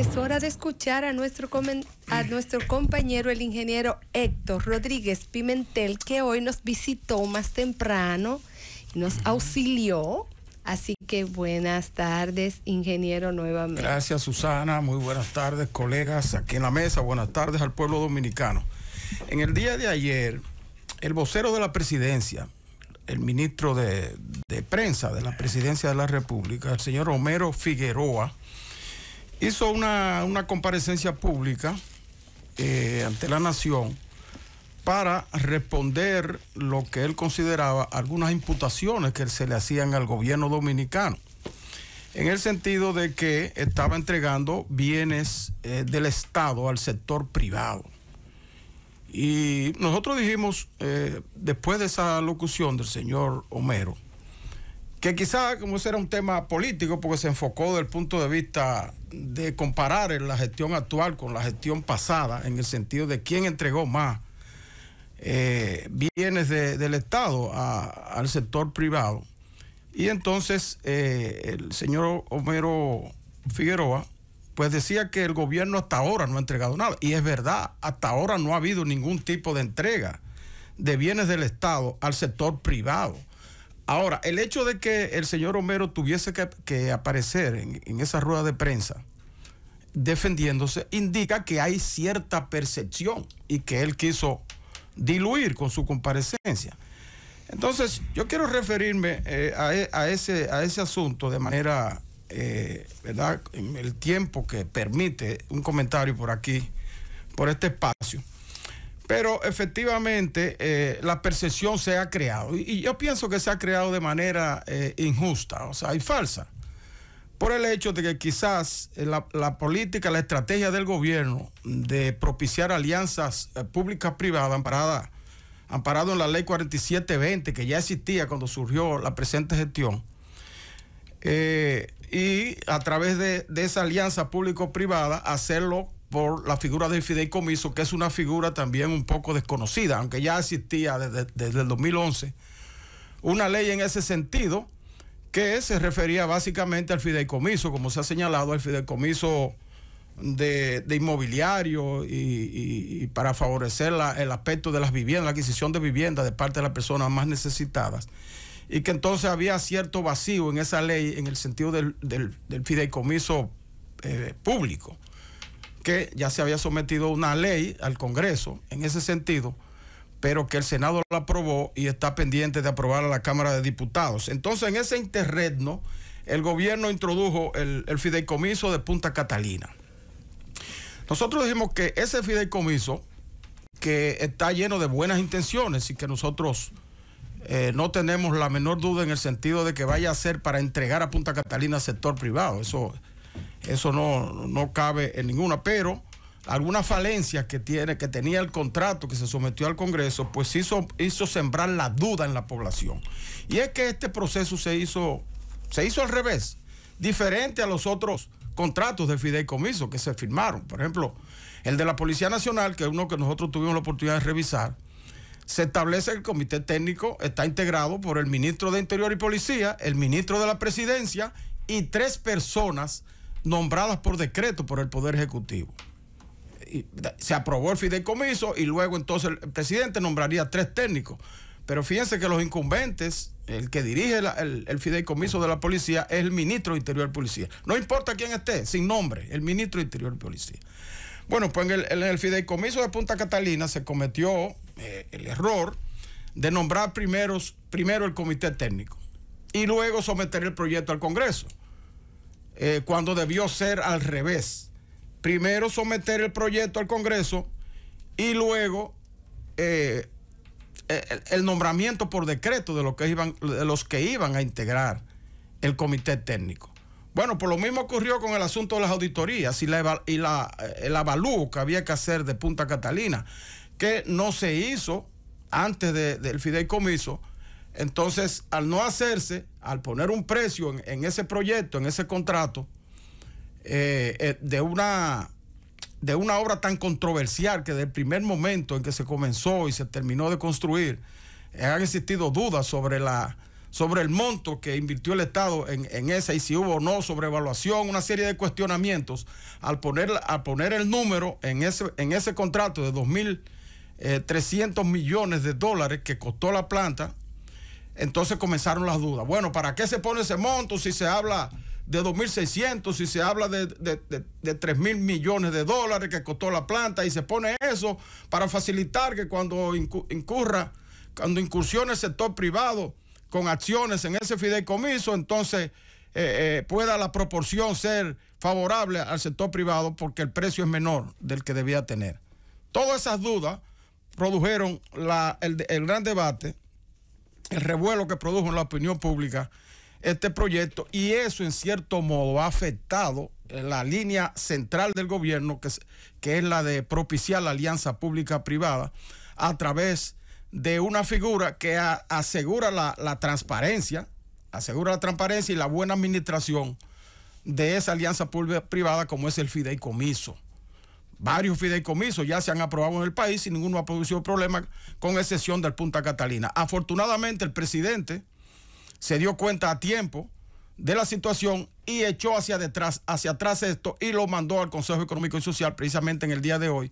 Es hora de escuchar a nuestro compañero, el ingeniero Héctor Rodríguez Pimentel, que hoy nos visitó más temprano y nos auxilió. Así que buenas tardes, ingeniero, nuevamente. Gracias, Susana. Muy buenas tardes, colegas aquí en la mesa. Buenas tardes al pueblo dominicano. En el día de ayer, el vocero de la presidencia, el ministro de prensa de la presidencia de la República, el señor Homero Figueroa, hizo una comparecencia pública ante la nación para responder lo que él consideraba algunas imputaciones que se le hacían al gobierno dominicano, en el sentido de que estaba entregando bienes del Estado al sector privado. Y nosotros dijimos, después de esa locución del señor Homero, que quizá como ese era un tema político, porque se enfocó desde el punto de vista de comparar la gestión actual con la gestión pasada, en el sentido de quién entregó más bienes del Estado al sector privado. Y entonces el señor Homero Figueroa pues decía que el gobierno hasta ahora no ha entregado nada. Y es verdad, hasta ahora no ha habido ningún tipo de entrega de bienes del Estado al sector privado. Ahora, el hecho de que el señor Homero tuviese que aparecer en esa rueda de prensa defendiéndose indica que hay cierta percepción y que él quiso diluir con su comparecencia. Entonces, yo quiero referirme a ese asunto de manera, ¿verdad?, en el tiempo que permite un comentario por aquí, por este espacio. Pero efectivamente la percepción se ha creado, y yo pienso que se ha creado de manera injusta, o sea, y falsa, por el hecho de que quizás la política, la estrategia del gobierno de propiciar alianzas públicas-privadas amparado en la ley 4720, que ya existía cuando surgió la presente gestión, y a través de esa alianza público-privada hacerlo por la figura del fideicomiso, que es una figura también un poco desconocida, aunque ya existía desde el 2011 una ley en ese sentido que se refería básicamente al fideicomiso, como se ha señalado, al fideicomiso de inmobiliario y para favorecer el aspecto de las viviendas, la adquisición de viviendas de parte de las personas más necesitadas, y que entonces había cierto vacío en esa ley en el sentido del fideicomiso público, que ya se había sometido una ley al Congreso en ese sentido, pero que el Senado la aprobó y está pendiente de aprobar a la Cámara de Diputados. Entonces, en ese interregno, el gobierno introdujo el fideicomiso de Punta Catalina. Nosotros dijimos que ese fideicomiso, que está lleno de buenas intenciones y que nosotros no tenemos la menor duda en el sentido de que vaya a ser para entregar a Punta Catalina al sector privado, eso no cabe en ninguna, pero algunas falencias que tenía el contrato que se sometió al Congreso, pues hizo sembrar la duda en la población. Y es que este proceso se hizo al revés, diferente a los otros contratos de fideicomiso que se firmaron. Por ejemplo, el de la Policía Nacional, que es uno que nosotros tuvimos la oportunidad de revisar, se establece que el comité técnico está integrado por el ministro de Interior y Policía, el ministro de la Presidencia y 3 personas nombradas por decreto por el Poder Ejecutivo. Y se aprobó el fideicomiso y luego entonces el presidente nombraría 3 técnicos. Pero fíjense que los incumbentes, el que dirige el fideicomiso de la policía es el ministro de Interior y Policía. No importa quién esté, sin nombre, el ministro de Interior y Policía. Bueno, pues en el fideicomiso de Punta Catalina se cometió el error de nombrar primero el comité técnico y luego someter el proyecto al Congreso, cuando debió ser al revés. Primero someter el proyecto al Congreso y luego el nombramiento por decreto de los que iban a integrar el comité técnico. Bueno, pues lo mismo ocurrió con el asunto de las auditorías y el avalúo que había que hacer de Punta Catalina, que no se hizo antes del fideicomiso. Entonces, al no hacerse, al poner un precio en ese proyecto, en ese contrato, de una obra tan controversial que desde el primer momento en que se comenzó y se terminó de construir, han existido dudas sobre sobre el monto que invirtió el Estado en esa, y si hubo o no sobrevaluación, una serie de cuestionamientos. Al poner el número en ese contrato de 2.300 millones de dólares que costó la planta, entonces comenzaron las dudas. Bueno, ¿para qué se pone ese monto si se habla de 2.600, si se habla de 3.000 millones de dólares que costó la planta, y se pone eso para facilitar que cuando incursione el sector privado con acciones en ese fideicomiso, entonces pueda la proporción ser favorable al sector privado porque el precio es menor del que debía tener? Todas esas dudas produjeron el gran debate, el revuelo que produjo en la opinión pública este proyecto, y eso en cierto modo ha afectado la línea central del gobierno, que es la de propiciar la alianza pública-privada a través de una figura que asegura la transparencia y la buena administración de esa alianza pública-privada, como es el fideicomiso. Varios fideicomisos ya se han aprobado en el país y ninguno ha producido problemas, con excepción del Punta Catalina. Afortunadamente, el presidente se dio cuenta a tiempo de la situación y echó hacia atrás esto y lo mandó al Consejo Económico y Social precisamente en el día de hoy,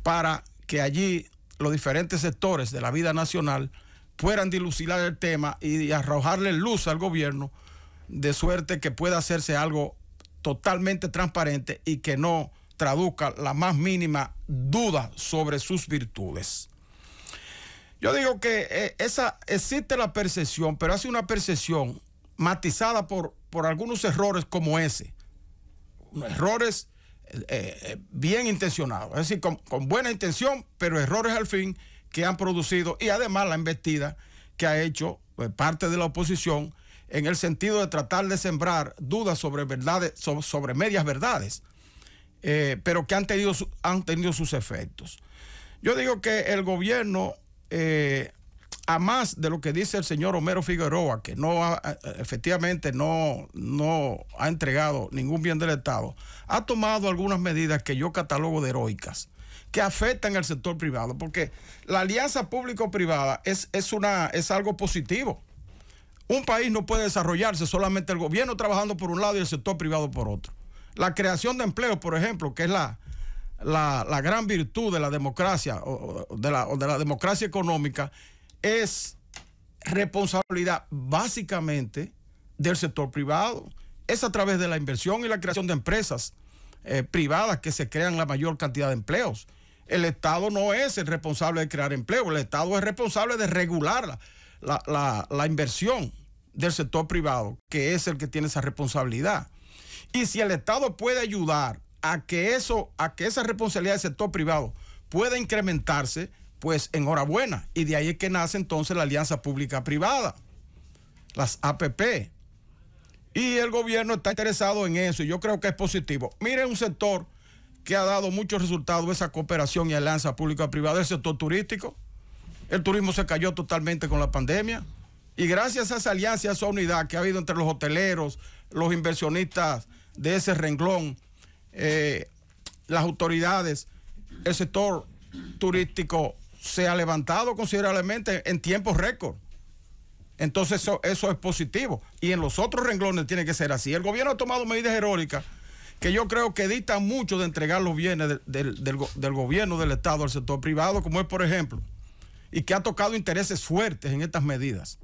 para que allí los diferentes sectores de la vida nacional puedan dilucidar el tema y arrojarle luz al gobierno, de suerte que pueda hacerse algo totalmente transparente y que no traduzca la más mínima duda sobre sus virtudes. Yo digo que existe la percepción, pero hace una percepción matizada por algunos errores como ese. Errores bien intencionados, es decir, con buena intención, pero errores al fin que han producido, y además la embestida que ha hecho parte de la oposición en el sentido de tratar de sembrar dudas sobre verdades, sobre medias verdades, pero que han tenido sus efectos. Yo digo que el gobierno, a más de lo que dice el señor Homero Figueroa, que efectivamente no ha entregado ningún bien del Estado, ha tomado algunas medidas que yo catalogo de heroicas, que afectan al sector privado, porque la alianza público-privada es algo positivo. Un país no puede desarrollarse solamente el gobierno trabajando por un lado y el sector privado por otro. La creación de empleo, por ejemplo, que es la gran virtud de la democracia o de la democracia económica, es responsabilidad básicamente del sector privado. Es a través de la inversión y la creación de empresas privadas que se crean la mayor cantidad de empleos. El Estado no es el responsable de crear empleo, el Estado es responsable de regular la inversión del sector privado, que es el que tiene esa responsabilidad. Y si el Estado puede ayudar a que esa responsabilidad del sector privado pueda incrementarse, pues enhorabuena. Y de ahí es que nace entonces la alianza pública-privada, las APP. Y el gobierno está interesado en eso, y yo creo que es positivo. Mire, un sector que ha dado muchos resultados, esa cooperación y alianza pública-privada, el sector turístico. El turismo se cayó totalmente con la pandemia, y gracias a esa alianza, a esa unidad que ha habido entre los hoteleros, los inversionistas de ese renglón, las autoridades, el sector turístico se ha levantado considerablemente en tiempos récord. Entonces eso es positivo, y en los otros renglones tiene que ser así. El gobierno ha tomado medidas heroicas que yo creo que dictan mucho de entregar los bienes del gobierno, del Estado, al sector privado, como es, por ejemplo, y que ha tocado intereses fuertes en estas medidas.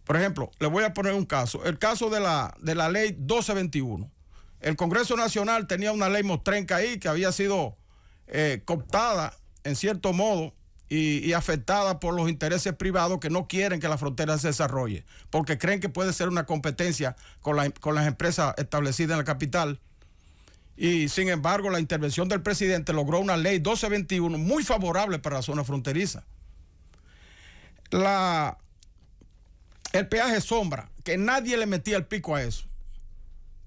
Por ejemplo, le voy a poner un caso, el caso de la ley 1221. El Congreso Nacional tenía una ley mostrenca ahí que había sido cooptada en cierto modo y afectada por los intereses privados que no quieren que la frontera se desarrolle, porque creen que puede ser una competencia con las empresas establecidas en la capital. Y sin embargo, la intervención del presidente logró una ley 1221 muy favorable para la zona fronteriza. El peaje sombra, que nadie le metía el pico a eso,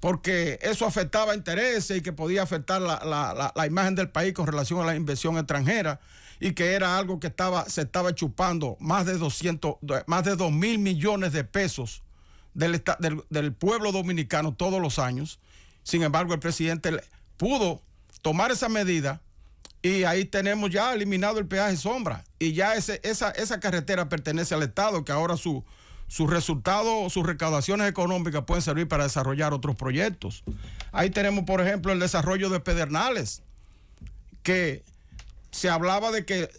porque eso afectaba intereses y que podía afectar la imagen del país con relación a la inversión extranjera, y que era algo que se estaba chupando más de 2.000 millones de pesos del pueblo dominicano todos los años. Sin embargo, el presidente pudo tomar esa medida, y ahí tenemos ya eliminado el peaje sombra, y ya esa carretera pertenece al Estado, que ahora su sus resultados, sus recaudaciones económicas pueden servir para desarrollar otros proyectos. Ahí tenemos, por ejemplo, el desarrollo de Pedernales, que se hablaba de que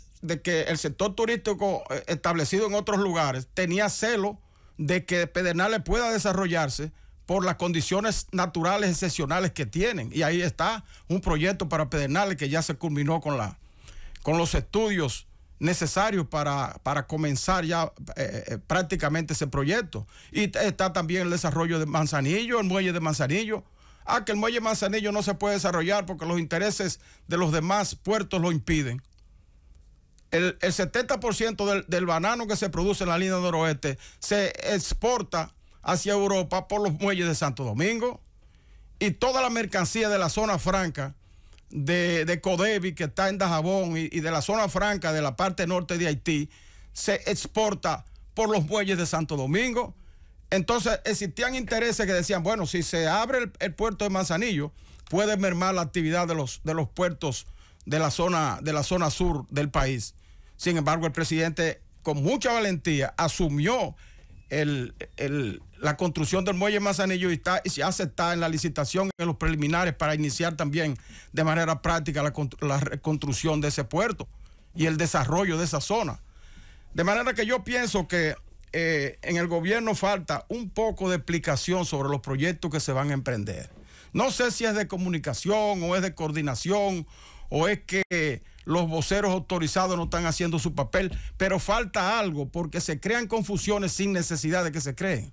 el sector turístico establecido en otros lugares tenía celo de que Pedernales pueda desarrollarse por las condiciones naturales excepcionales que tienen. Y ahí está un proyecto para Pedernales que ya se culminó con los estudios necesarios para comenzar ya prácticamente ese proyecto. Y está también el desarrollo de Manzanillo, el muelle de Manzanillo. Que el muelle de Manzanillo no se puede desarrollar porque los intereses de los demás puertos lo impiden. El 70% del banano que se produce en la línea noroeste se exporta hacia Europa por los muelles de Santo Domingo, y toda la mercancía de la zona franca de Codevi, que está en Dajabón, y de la zona franca de la parte norte de Haití, se exporta por los muelles de Santo Domingo. Entonces existían intereses que decían, bueno, si se abre el puerto de Manzanillo, puede mermar la actividad de los puertos de la zona sur del país. Sin embargo, el presidente, con mucha valentía, asumió la construcción del muelle de Manzanillo y ya se está en la licitación, en los preliminares, para iniciar también de manera práctica la reconstrucción de ese puerto y el desarrollo de esa zona. De manera que yo pienso que en el gobierno falta un poco de explicación sobre los proyectos que se van a emprender. No sé si es de comunicación o es de coordinación o es que los voceros autorizados no están haciendo su papel, pero falta algo porque se crean confusiones sin necesidad de que se creen.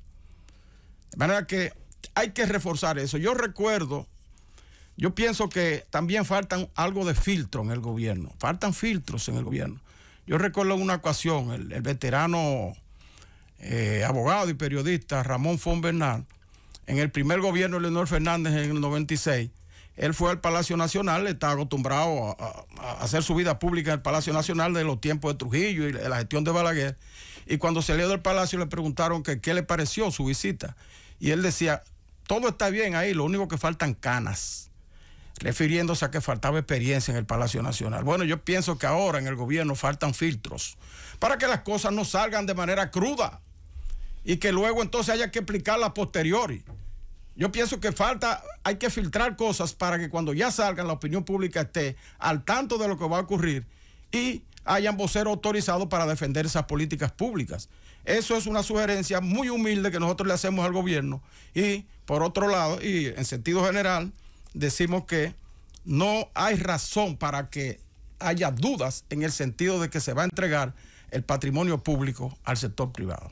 De manera que hay que reforzar eso. Yo pienso que también faltan algo de filtro en el gobierno. Faltan filtros en el gobierno. Yo recuerdo en una ocasión el veterano abogado y periodista Ramón Fon Bernal, en el primer gobierno de Leonel Fernández en el 96, él fue al Palacio Nacional, estaba acostumbrado a hacer su vida pública en el Palacio Nacional de los tiempos de Trujillo y de la gestión de Balaguer, y cuando salió del Palacio le preguntaron que qué le pareció su visita, y él decía, todo está bien ahí, lo único que faltan canas, refiriéndose a que faltaba experiencia en el Palacio Nacional. Bueno, yo pienso que ahora en el gobierno faltan filtros para que las cosas no salgan de manera cruda y que luego entonces haya que explicarlas a posteriori. Yo pienso que hay que filtrar cosas para que cuando ya salgan la opinión pública esté al tanto de lo que va a ocurrir y hayan voceros autorizados para defender esas políticas públicas. Eso es una sugerencia muy humilde que nosotros le hacemos al gobierno, y por otro lado, y en sentido general, decimos que no hay razón para que haya dudas en el sentido de que se va a entregar el patrimonio público al sector privado.